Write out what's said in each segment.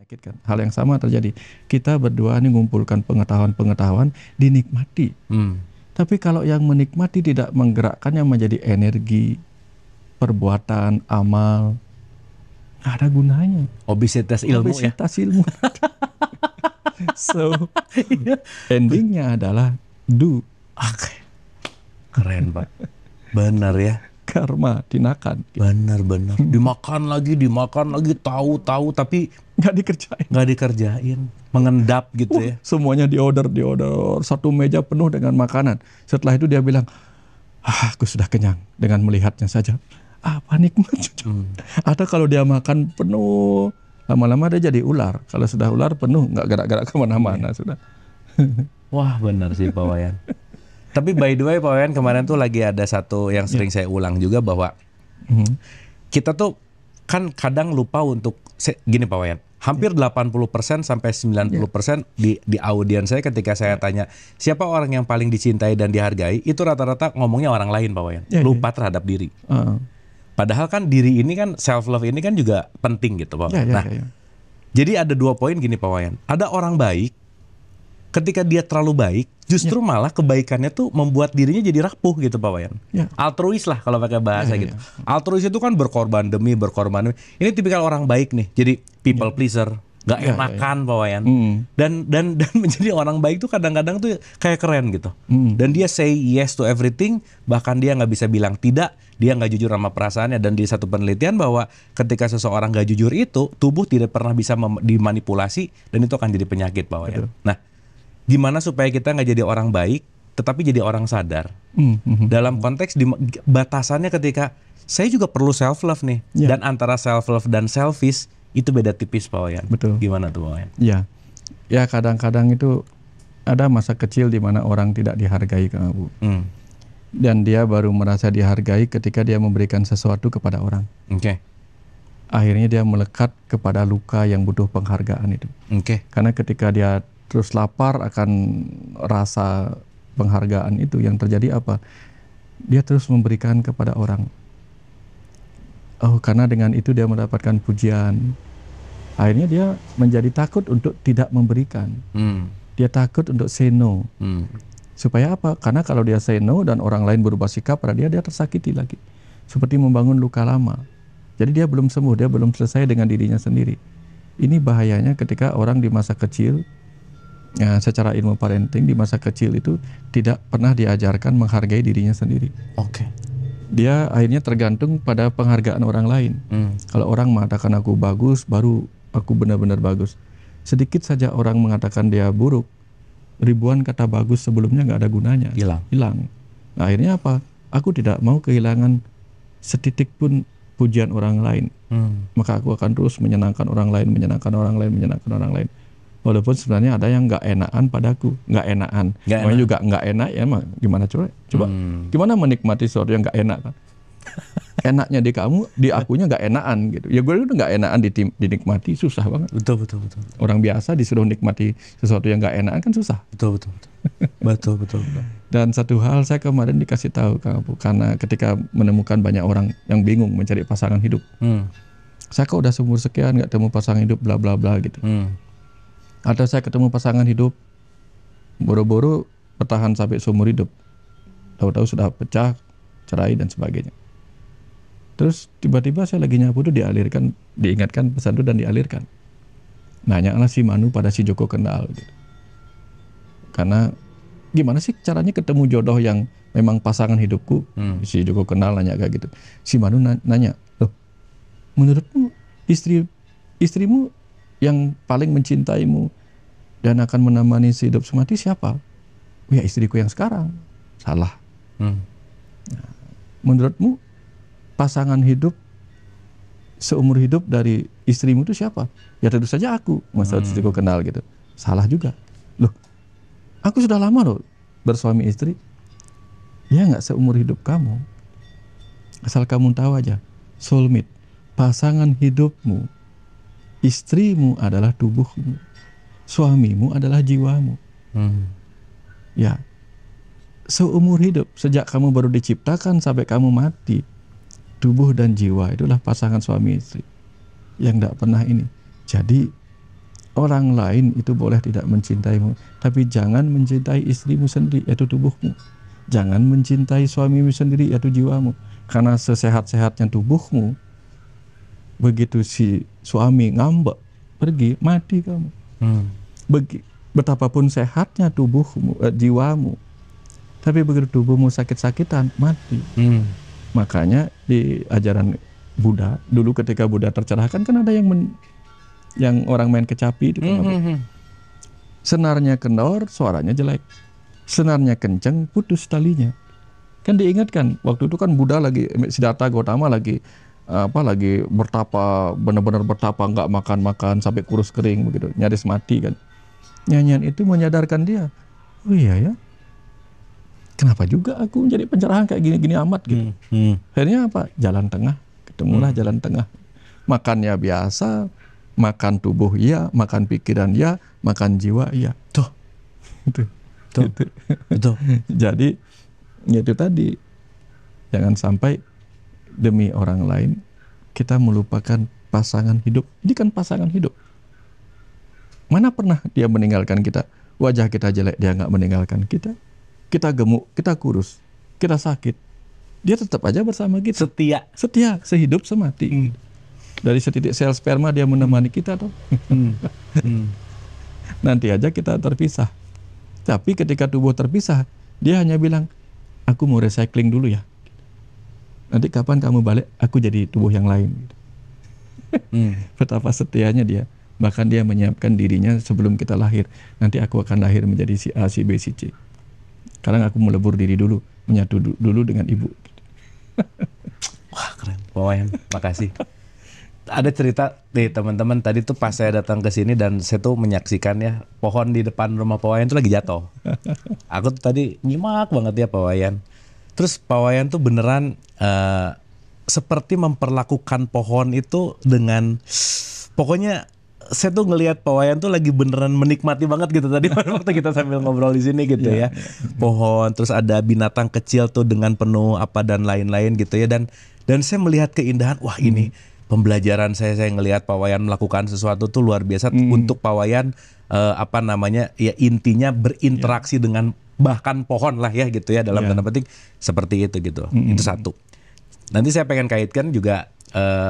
menyakitkan. Hal yang sama terjadi. Kita berdua ini mengumpulkan pengetahuan-pengetahuan, dinikmati. Tapi kalau yang menikmati tidak menggerakkannya menjadi energi, perbuatan, amal, nggak ada gunanya. Obesitas ilmu ya. Obesitas ilmu. So, endingnya adalah do. Oke. Keren Pak. Benar ya. Karma, tindakan. Benar. Dimakan lagi, tahu tapi Nggak dikerjain. Mengendap gitu ya. Semuanya diorder. Satu meja penuh dengan makanan. Setelah itu dia bilang, aku sudah kenyang dengan melihatnya saja. Apa nikmat? Atau kalau dia makan penuh, lama-lama dia jadi ular. Kalau sudah ular penuh, nggak gerak-gerak kemana-mana sudah. Wah benar sih Pak Wayan. Tapi by the way Pak Wayan, kemarin tuh lagi ada satu yang sering saya ulang juga, bahwa kita tuh kan kadang lupa untuk gini Pak Wayan. Hampir 80% sampai 90% di audiens saya ketika saya tanya siapa orang yang paling dicintai dan dihargai, itu rata-rata ngomongnya orang lain Pak Wayan. Lupa terhadap diri. Padahal kan diri ini kan, self love ini kan juga penting gitu Pak Wayan. Jadi ada 2 poin gini Pak Wayan. Ada orang baik, ketika dia terlalu baik, justru malah kebaikannya tuh membuat dirinya jadi rapuh gitu Pak Wayan. Altruis lah kalau pakai bahasa gitu. Altruis itu kan berkorban demi. Ini tipikal orang baik nih, jadi people pleaser, nggak enakan Pak Wayan. Dan menjadi orang baik tuh kadang-kadang tuh kayak keren gitu. Dan dia say yes to everything, bahkan dia nggak bisa bilang tidak, dia nggak jujur sama perasaannya. Dan di satu penelitian bahwa ketika seseorang nggak jujur itu, tubuh tidak pernah bisa dimanipulasi, dan itu akan jadi penyakit Pak Wayan. Nah, gimana supaya kita nggak jadi orang baik, tetapi jadi orang sadar? Dalam konteks batasannya ketika saya juga perlu self love nih, dan antara self love dan selfish itu beda tipis Pak Wayan. Betul. Gimana tuh Pak Wayan? Ya kadang-kadang itu ada masa kecil di mana orang tidak dihargai Kang Abu. Dan dia baru merasa dihargai ketika dia memberikan sesuatu kepada orang. Akhirnya dia melekat kepada luka yang butuh penghargaan itu. Karena ketika dia terus lapar akan rasa penghargaan itu, yang terjadi apa? Dia terus memberikan kepada orang. Karena dengan itu dia mendapatkan pujian. Akhirnya dia menjadi takut untuk tidak memberikan. Dia takut untuk say no. Supaya apa? Karena kalau dia say no dan orang lain berubah sikap pada dia tersakiti lagi. Seperti membangun luka lama. Jadi dia belum sembuh, dia belum selesai dengan dirinya sendiri. Ini bahayanya ketika orang di masa kecil, secara ilmu parenting, di masa kecil itu tidak pernah diajarkan menghargai dirinya sendiri. Dia akhirnya tergantung pada penghargaan orang lain. Kalau orang mengatakan aku bagus, baru aku benar-benar bagus. Sedikit saja orang mengatakan dia buruk, ribuan kata bagus sebelumnya nggak ada gunanya, hilang. Nah, akhirnya apa? Aku tidak mau kehilangan setitik pun pujian orang lain. Maka aku akan terus menyenangkan orang lain. Walaupun sebenarnya ada yang nggak enakan padaku, namanya juga nggak enak ya, emang gimana coba gimana menikmati sesuatu yang nggak enak kan? Enaknya di kamu, di akunya nggak enakan gitu. Ya gue udah nggak enakan dinikmati, susah banget. Betul. Orang biasa disuruh nikmati sesuatu yang nggak enakan kan susah. Betul. Dan satu hal saya kemarin dikasih tahu Kang Abu, karena ketika menemukan banyak orang yang bingung mencari pasangan hidup, saya kok udah seumur sekian nggak ketemu pasangan hidup, bla bla bla gitu. Atau saya ketemu pasangan hidup, boro-boro bertahan sampai seumur hidup, tahu-tahu sudah pecah, cerai dan sebagainya. Terus tiba-tiba saya lagi nyapu tuh diingatkan pesan itu dan dialirkan. Nanyalah si Manu pada si Joko Kendal gitu. Karena gimana sih caranya ketemu jodoh yang memang pasangan hidupku? Si Joko Kendal nanya kayak gitu. Si Manu nanya, loh, menurutmu istrimu yang paling mencintaimu dan akan menemani hidup semati siapa? Ya istriku yang sekarang. Salah. Nah, menurutmu pasangan hidup seumur hidup dari istrimu itu siapa? Ya tentu saja aku. Masa istriku kenal gitu. Salah juga. Loh, aku sudah lama loh bersuami istri. Ya nggak seumur hidup kamu. Asal kamu tahu aja, soulmate, pasangan hidupmu, istrimu adalah tubuhmu, suamimu adalah jiwamu. Ya, seumur hidup, sejak kamu baru diciptakan sampai kamu mati, tubuh dan jiwa itulah pasangan suami istri yang tidak pernah ini. Jadi orang lain itu boleh tidak mencintaimu, tapi jangan mencintai istrimu sendiri, yaitu tubuhmu. Jangan mencintai suamimu sendiri, yaitu jiwamu. Karena sesehat-sehatnya tubuhmu, begitu si suami ngambek pergi, mati kamu. Betapapun sehatnya tubuhmu, jiwamu, tapi begitu tubuhmu sakit-sakitan, mati. Makanya di ajaran Buddha dulu ketika Buddha tercerahkan, kan ada yang orang main kecapi itu kan, senarnya kendor, suaranya jelek. Senarnya kenceng, putus talinya. Kan diingatkan waktu itu kan Buddha lagi, Siddhartha Gautama lagi bertapa, benar-benar bertapa, nggak makan sampai kurus kering begitu, nyaris mati kan. Nyanyian itu menyadarkan dia, oh iya ya, kenapa juga aku menjadi pencerahan kayak gini-gini amat gitu. Akhirnya apa? Jalan tengah, ketemulah jalan tengah. Makannya biasa, makan tubuh iya, makan pikiran iya, makan jiwa iya. Tuh. Betul. Jadi itu tadi, jangan sampai demi orang lain kita melupakan pasangan hidup. Ini kan pasangan hidup. Mana pernah dia meninggalkan kita? Wajah kita jelek, dia nggak meninggalkan kita. Kita gemuk, kita kurus, kita sakit, dia tetap aja bersama kita. Setia, sehidup semati. Dari setitik sel sperma dia menemani kita toh. Nanti aja kita terpisah. Tapi ketika tubuh terpisah, dia hanya bilang, aku mau recycling dulu ya. Nanti kapan kamu balik, aku jadi tubuh yang lain. Betapa setianya dia. Bahkan dia menyiapkan dirinya sebelum kita lahir. Nanti aku akan lahir menjadi si A, si B, si C. Sekarang aku melebur diri dulu, menyatu dulu dengan ibu. Wah keren, Pak Wayan, makasih. Ada cerita nih teman-teman, tadi tuh pas saya datang ke sini dan saya tuh menyaksikan ya, pohon di depan rumah Pak Wayan tuh lagi jatuh. Aku tuh tadi nyimak banget ya Pak Wayan. Terus Pak Wayan tuh beneran seperti memperlakukan pohon itu dengan, pokoknya saya tuh ngelihat Pak Wayan tuh lagi beneran menikmati banget gitu tadi waktu kita sambil ngobrol di sini gitu ya. Pohon, terus ada binatang kecil tuh dengan penuh apa dan lain-lain gitu ya, dan saya melihat keindahan, wah ini pembelajaran saya ngelihat Pak Wayan melakukan sesuatu tuh luar biasa untuk Pak Wayan ya intinya berinteraksi dengan bahkan pohon lah ya gitu ya, dalam tanda petik seperti itu gitu. Itu satu. Nanti saya pengen kaitkan juga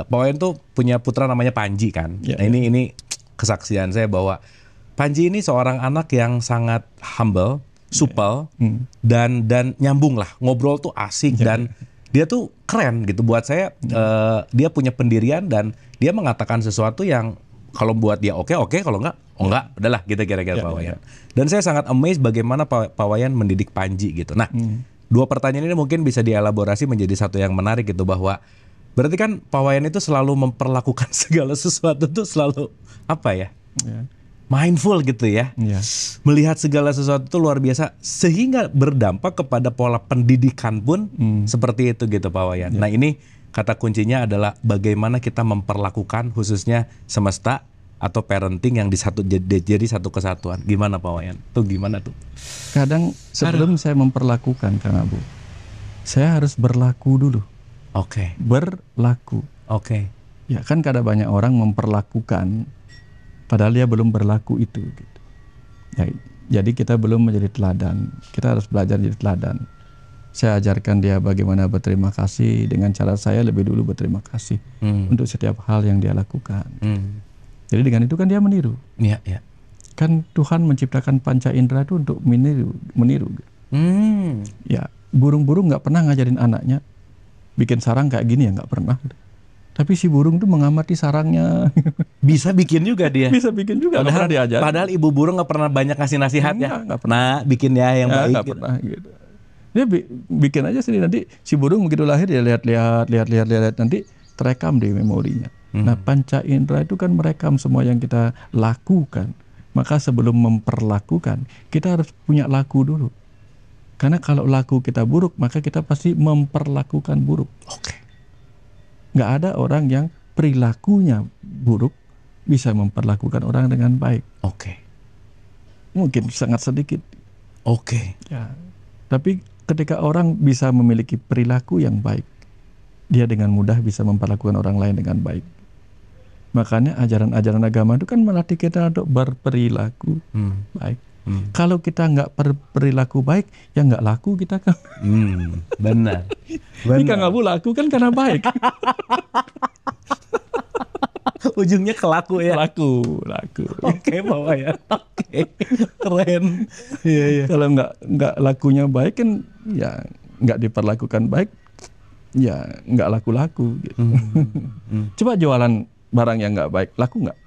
Pak Wayan tuh punya putra namanya Panji kan. Nah ini kesaksian saya bahwa Panji ini seorang anak yang sangat humble, supel, dan nyambung lah, ngobrol tuh asik dan dia tuh keren gitu buat saya. Dia punya pendirian dan dia mengatakan sesuatu yang kalau buat dia oke, kalau enggak udahlah gitu kira-kira Pak Wayan. Dan saya sangat amazed bagaimana Pak Wayan mendidik Panji gitu. Nah, dua pertanyaan ini mungkin bisa dielaborasi menjadi satu yang menarik gitu, bahwa berarti kan Pak Wayan itu selalu memperlakukan segala sesuatu tuh selalu apa ya? Mindful gitu ya. Melihat segala sesuatu itu luar biasa sehingga berdampak kepada pola pendidikan pun seperti itu gitu Pak Wayan. Nah, ini kata kuncinya adalah bagaimana kita memperlakukan khususnya semesta atau parenting yang jadi satu kesatuan. Gimana Pak Wayan? Tuh gimana tuh? Kadang sebelum saya memperlakukan Kang Abu, saya harus berlaku dulu. Berlaku. Ya kan kadang banyak orang memperlakukan padahal dia belum berlaku itu gitu. Ya, jadi kita belum menjadi teladan. Kita harus belajar jadi teladan. Saya ajarkan dia bagaimana berterima kasih dengan cara saya lebih dulu berterima kasih untuk setiap hal yang dia lakukan. Jadi dengan itu kan dia meniru. Kan Tuhan menciptakan panca indera itu untuk meniru. Ya, burung-burung nggak pernah ngajarin anaknya bikin sarang kayak gini ya, nggak pernah. Tapi si burung tuh mengamati sarangnya. Bisa bikin juga dia. Bisa bikin juga. Padahal ibu burung nggak pernah banyak ngasih nasihat ya. Nah, bikin ya yang baik. Nggak pernah gitu. Dia bikin aja sendiri. Nanti si burung begitu lahir dia lihat nanti terekam di memorinya. Nah, panca indera itu kan merekam semua yang kita lakukan. Maka sebelum memperlakukan, kita harus punya laku dulu. Karena kalau laku kita buruk, maka kita pasti memperlakukan buruk. Nggak ada orang yang perilakunya buruk bisa memperlakukan orang dengan baik. Mungkin sangat sedikit. Ya. Tapi ketika orang bisa memiliki perilaku yang baik, dia dengan mudah bisa memperlakukan orang lain dengan baik. Makanya ajaran-ajaran agama itu kan melatih kita untuk berperilaku baik. Kalau kita nggak berperilaku baik, ya nggak laku kita kan. Benar. Ini Kang Abu laku kan karena baik. Ujungnya kelaku ya. Laku. Oke, Wayan. Oke, keren. Iya. Kalau nggak lakunya baik kan, ya nggak diperlakukan baik, ya nggak laku-laku gitu. Coba jualan barang yang nggak baik, laku nggak?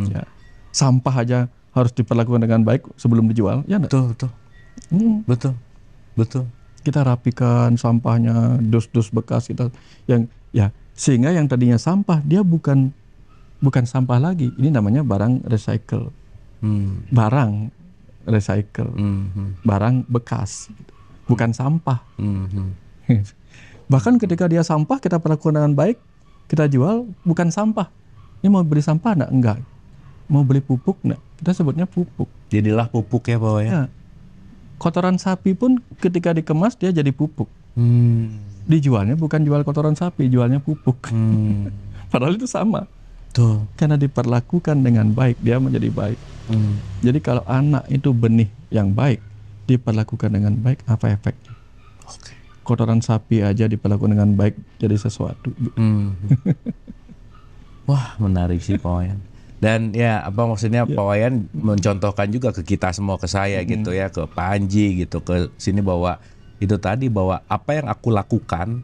Ya. Sampah aja harus diperlakukan dengan baik sebelum dijual, ya enggak? Betul. Kita rapikan sampahnya, dus-dus bekas kita yang ya sehingga yang tadinya sampah dia bukan sampah lagi. Ini namanya barang recycle. Barang recycle. Barang bekas. Bukan sampah. Bahkan ketika dia sampah kita perlakukan dengan baik, kita jual bukan sampah. Ini mau beli sampah enggak? Mau beli pupuk enggak? Kita sebutnya pupuk. Jadilah pupuk ya, Pak Wayan. Ya. Kotoran sapi pun ketika dikemas dia jadi pupuk. Dijualnya bukan jual kotoran sapi, jualnya pupuk. Padahal itu sama. Tuh. Karena diperlakukan dengan baik, dia menjadi baik. Jadi kalau anak itu benih yang baik, diperlakukan dengan baik, apa efeknya? Oke. Kotoran sapi aja diperlakukan dengan baik jadi sesuatu. Wah, menarik sih Pak Wayan. Dan ya apa maksudnya Pak Wayan mencontohkan juga ke kita semua, ke saya gitu ya, ke Pak Anji gitu, ke sini bahwa itu tadi bahwa apa yang aku lakukan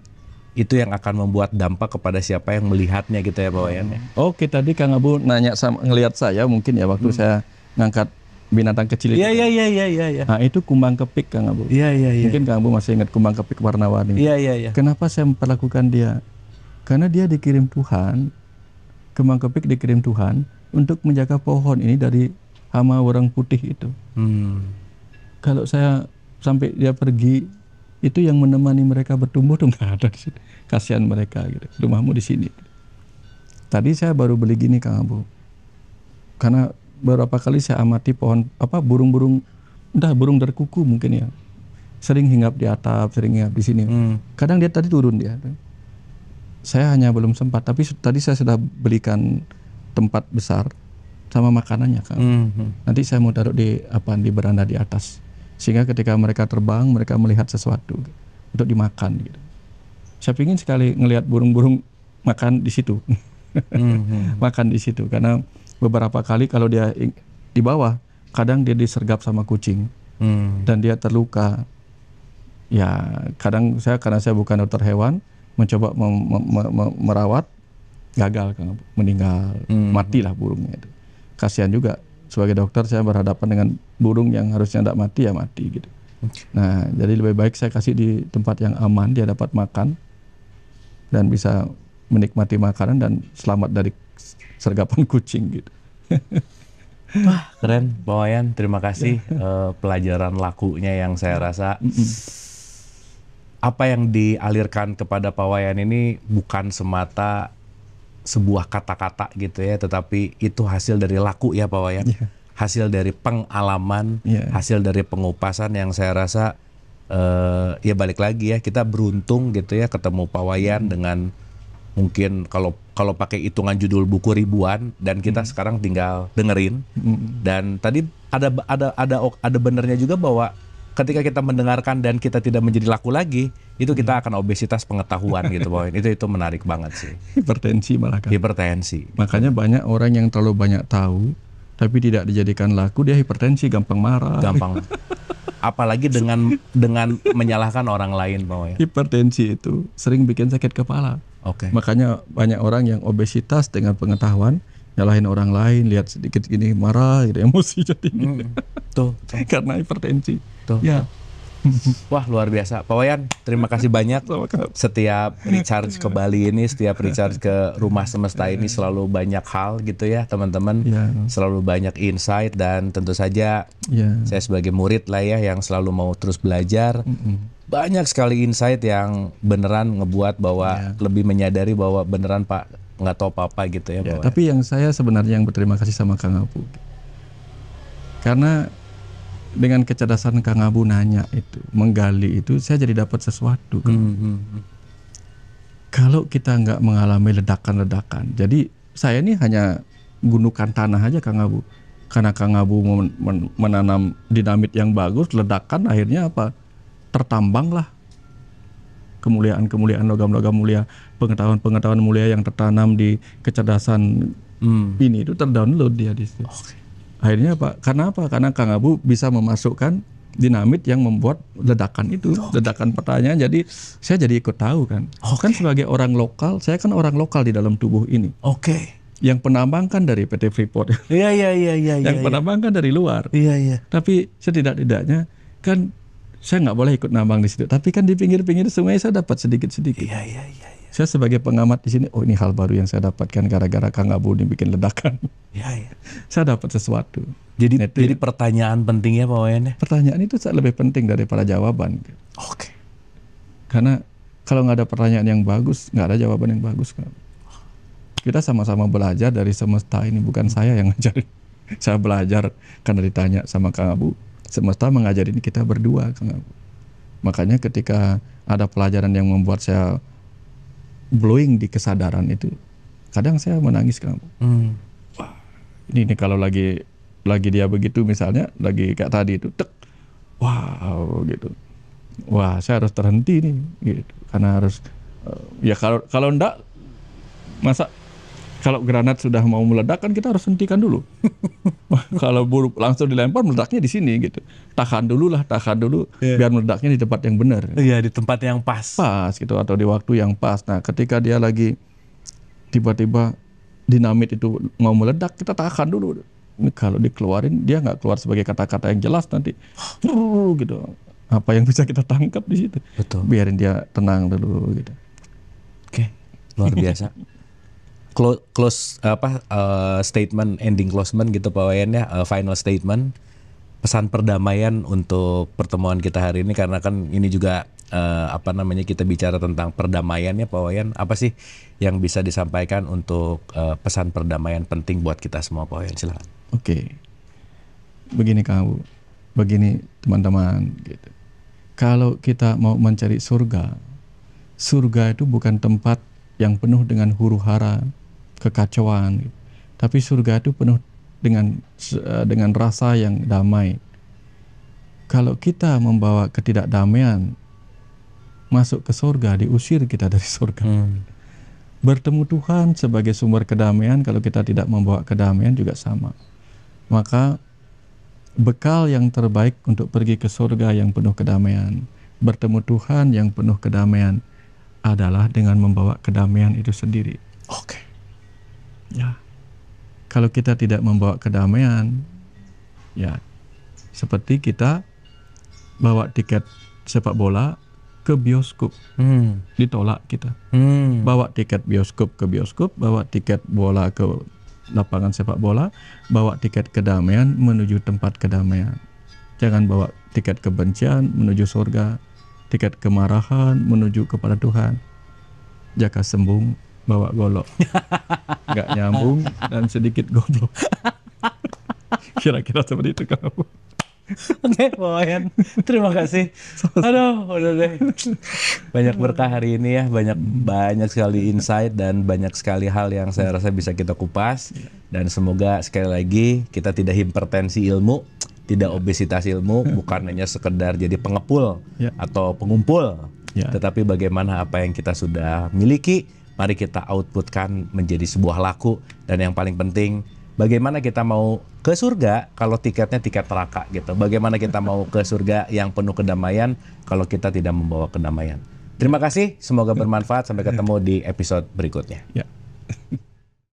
itu yang akan membuat dampak kepada siapa yang melihatnya gitu ya Pak Wayan. Oke, tadi Kang Abu nanya sama ngelihat saya mungkin ya waktu saya ngangkat binatang kecil itu. Iya. Nah, itu kumbang kepik Kang Abu. Iya. Mungkin Kang Abu masih ingat kumbang kepik warna-warni. Iya. Kenapa saya memperlakukan dia? Karena dia dikirim Tuhan, kumbang kepik dikirim Tuhan untuk menjaga pohon ini dari hama orang putih itu. Kalau saya sampai dia pergi, itu yang menemani mereka bertumbuh tuh nggak ada di sini. Kasihan mereka gitu. Rumahmu di sini. Tadi saya baru beli gini Kang Abu. Karena beberapa kali saya amati pohon burung-burung, burung derkuku mungkin ya. Sering hinggap di atap, sering hinggap di sini. Kadang dia tadi turun dia. Saya hanya belum sempat, tapi tadi saya sudah belikan tempat besar sama makanannya Kang. Nanti saya mau taruh di beranda di atas. Sehingga ketika mereka terbang, mereka melihat sesuatu untuk dimakan gitu. Saya ingin sekali ngelihat burung-burung makan di situ. Makan di situ karena beberapa kali kalau dia di bawah, kadang dia disergap sama kucing. Dan dia terluka. Ya, kadang karena saya bukan dokter hewan, mencoba merawat, gagal Kang, meninggal, matilah burungnya itu. Kasihan juga. Sebagai dokter saya berhadapan dengan burung yang harusnya tidak mati ya mati gitu. Nah, jadi lebih baik saya kasih di tempat yang aman, dia dapat makan dan bisa menikmati makanan dan selamat dari sergapan kucing gitu. Wah, keren Pak Wayan, terima kasih pelajaran lakunya yang saya rasa apa yang dialirkan kepada Pak Wayan ini bukan semata sebuah kata-kata gitu ya, tetapi itu hasil dari laku ya Pak Wayan, hasil dari pengalaman, hasil dari pengupasan yang saya rasa ya balik lagi ya, kita beruntung gitu ya ketemu Pak Wayan dengan mungkin kalau pakai hitungan judul buku ribuan dan kita sekarang tinggal dengerin. Dan tadi ada benernya juga bahwa ketika kita mendengarkan dan kita tidak menjadi laku lagi, itu kita akan obesitas pengetahuan gitu Pak Wayan. Itu menarik banget sih. Hipertensi malah kan. Hipertensi. Makanya banyak orang yang terlalu banyak tahu tapi tidak dijadikan laku, dia hipertensi, gampang marah. Gampang. Apalagi dengan menyalahkan orang lain Pak Wayan. Hipertensi itu sering bikin sakit kepala. Makanya banyak orang yang obesitas dengan pengetahuan nyalahin orang lain, lihat sedikit gini marah, gitu, emosi jadi. Tuh. Karena hipertensi. Tuh. Ya. Wah, luar biasa Pak Wayan, terima kasih banyak. Setiap recharge ke Bali ini, setiap recharge ke Rumah Semesta ini selalu banyak hal gitu ya teman-teman, selalu banyak insight. Dan tentu saja saya sebagai murid lah ya yang selalu mau terus belajar, banyak sekali insight yang beneran ngebuat bahwa lebih menyadari bahwa beneran Pak nggak tahu apa-apa gitu ya Pak. Tapi yang saya sebenarnya yang berterima kasih sama Kang Abu, karena dengan kecerdasan Kang Abu nanya itu, menggali itu, saya jadi dapat sesuatu. Kalau kita nggak mengalami ledakan-ledakan, jadi saya ini hanya gundukan tanah aja Kang Abu. Karena Kang Abu menanam dinamit yang bagus, ledakan akhirnya apa? Tertambanglah kemuliaan-kemuliaan logam-logam mulia, pengetahuan-pengetahuan mulia yang tertanam di kecerdasan ini itu terdownload dia di situ. Akhirnya apa? Karena apa? Karena Kang Abu bisa memasukkan dinamit yang membuat ledakan itu, ledakan pertanyaan. Jadi saya jadi ikut tahu kan. Kan sebagai orang lokal, saya kan orang lokal di dalam tubuh ini. Yang penambang kan dari PT Freeport. Iya. Yang penambang kan dari luar. Iya. Tapi setidak-tidaknya kan saya nggak boleh ikut nambang di situ. Tapi kan di pinggir-pinggir sungai saya dapat sedikit-sedikit. Iya. Saya sebagai pengamat di sini, oh ini hal baru yang saya dapatkan gara-gara Kang Abu dibikin ledakan. Iya. Saya dapat sesuatu. Jadi pertanyaan pentingnya Pak Wayan ya? Pertanyaan itu lebih penting daripada jawaban. Karena kalau nggak ada pertanyaan yang bagus, nggak ada jawaban yang bagus. Kita sama-sama belajar dari semesta ini, bukan saya yang ngajarin. Saya belajar karena ditanya sama Kang Abu. Semesta mengajarin kita berdua, Kang Abu. Makanya ketika ada pelajaran yang membuat saya blowing di kesadaran itu, kadang saya menangis, Kang Abu. Wah, ini kalau lagi dia begitu misalnya, lagi kayak tadi itu, wow gitu. Wah, saya harus terhenti nih, gitu. Karena harus, ya kalau enggak, masa kalau granat sudah mau meledak kan kita harus hentikan dulu. Kalau buruk langsung dilempar, meledaknya di sini gitu. Tahan dulu, biar meledaknya di tempat yang benar. Iya, di tempat yang pas gitu, atau di waktu yang pas. Nah, ketika dia lagi tiba-tiba dinamit itu mau meledak, kita tahan dulu. Ini kalau dikeluarin, dia nggak keluar sebagai kata-kata yang jelas nanti, gitu. Apa yang bisa kita tangkap di situ? Betul. Biarin dia tenang dulu gitu. Oke, luar biasa. Statement, ending closement gitu Pak Wayan ya, final statement, pesan perdamaian untuk pertemuan kita hari ini, karena kan ini juga kita bicara tentang perdamaian ya Pak Wayan. Apa sih yang bisa disampaikan untuk pesan perdamaian penting buat kita semua Pak Wayan? Silakan. Oke. Begini kamu, begini teman-teman gitu. Kalau kita mau mencari surga itu bukan tempat yang penuh dengan huru-hara, kekacauan, gitu. Tapi surga itu penuh dengan rasa yang damai. Kalau kita membawa ketidakdamaian masuk ke surga, diusir kita dari surga. Bertemu Tuhan sebagai sumber kedamaian, kalau kita tidak membawa kedamaian juga sama. Maka bekal yang terbaik untuk pergi ke surga yang penuh kedamaian, bertemu Tuhan yang penuh kedamaian, adalah dengan membawa kedamaian itu sendiri. Ya, kalau kita tidak membawa kedamaian, ya seperti kita bawa tiket sepak bola ke bioskop, ditolak kita. Bawa tiket bioskop ke bioskop, bawa tiket bola ke lapangan sepak bola, bawa tiket kedamaian menuju tempat kedamaian. Jangan bawa tiket kebencian menuju surga, tiket kemarahan menuju kepada Tuhan. Jaka sembung, bawa golok. Nggak nyambung dan sedikit goblok. Kira-kira seperti itu kamu. Oke, Pak Wayan, terima kasih. Aduh, udah deh. Banyak berkah hari ini ya, banyak sekali insight dan banyak sekali hal yang saya rasa bisa kita kupas. Dan semoga sekali lagi kita tidak hipertensi ilmu, tidak obesitas ilmu, bukan hanya sekedar jadi pengepul atau pengumpul, tetapi bagaimana apa yang kita sudah miliki, mari kita outputkan menjadi sebuah laku. Dan yang paling penting, bagaimana kita mau ke surga kalau tiketnya tiket neraka gitu. Bagaimana kita mau ke surga yang penuh kedamaian kalau kita tidak membawa kedamaian. Terima kasih, semoga bermanfaat. Sampai ketemu di episode berikutnya.